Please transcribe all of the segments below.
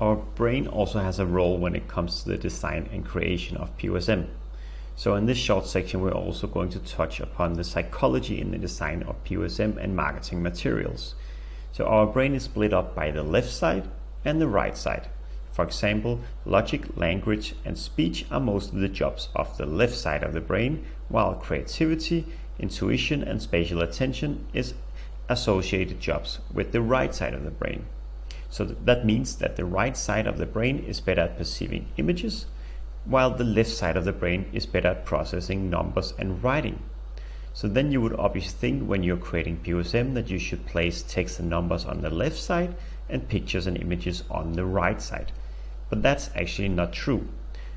Our brain also has a role when it comes to the design and creation of POSM. So in this short section, we're also going to touch upon the psychology in the design of POSM and marketing materials. So our brain is split up by the left side and the right side. For example, logic, language, and speech are most of the jobs of the left side of the brain, while creativity, intuition, and spatial attention is associated jobs with the right side of the brain. So that means that the right side of the brain is better at perceiving images, while the left side of the brain is better at processing numbers and writing. So then you would obviously think when you're creating POSM that you should place text and numbers on the left side and pictures and images on the right side. But that's actually not true.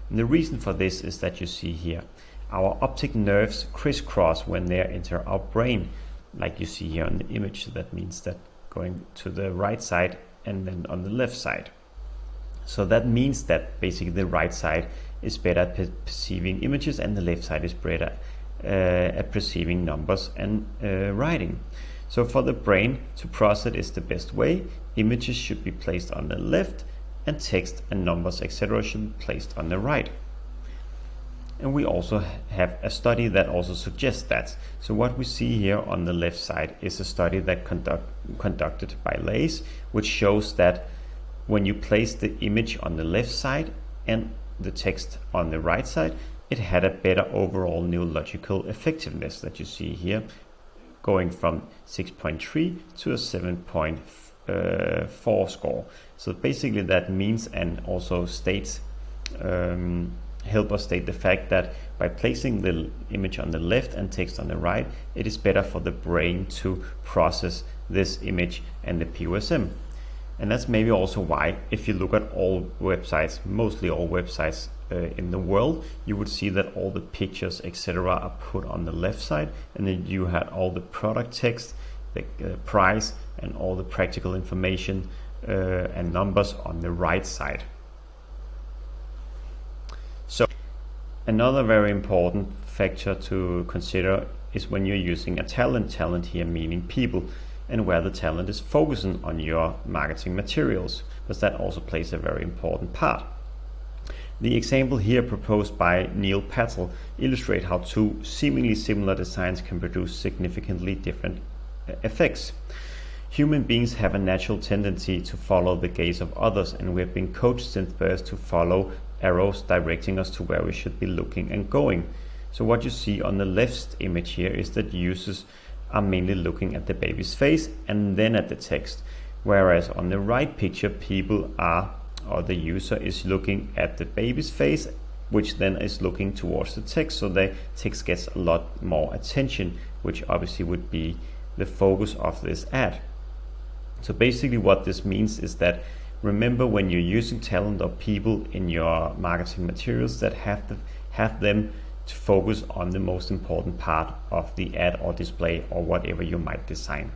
And the reason for this is that you see here, our optic nerves crisscross when they enter our brain, like you see here on the image. So that means that going to the right side and then on the left side. So that means that basically the right side is better at perceiving images and the left side is better at perceiving numbers and writing. So for the brain to process is the best way, images should be placed on the left and text and numbers etc. should be placed on the right. And we also have a study that also suggests that. So what we see here on the left side is a study that conducted by Lays, which shows that when you place the image on the left side and the text on the right side, it had a better overall neurological effectiveness that you see here, going from 6.3 to a 7.4 score. So basically that means, and also states, help us state the fact that by placing the image on the left and text on the right, it is better for the brain to process this image and the POSM. And that's maybe also why, if you look at all websites, mostly all websites in the world, you would see that all the pictures, etc., are put on the left side, and then you had all the product text, the price, and all the practical information and numbers on the right side. So another very important factor to consider is when you're using a talent here meaning people, and where the talent is focusing on your marketing materials, because that also plays a very important part. The example here proposed by Neil Patel illustrates how two seemingly similar designs can produce significantly different effects. Human beings have a natural tendency to follow the gaze of others, and we have been coached since birth to follow arrows directing us to where we should be looking and going. So what you see on the left image here is that users are mainly looking at the baby's face and then at the text, whereas on the right picture people are, or the user is looking at the baby's face, which then is looking towards the text, so the text gets a lot more attention, which obviously would be the focus of this ad. So basically what this means is that, remember when you're using talent or people in your marketing materials, that have them to focus on the most important part of the ad or display or whatever you might design.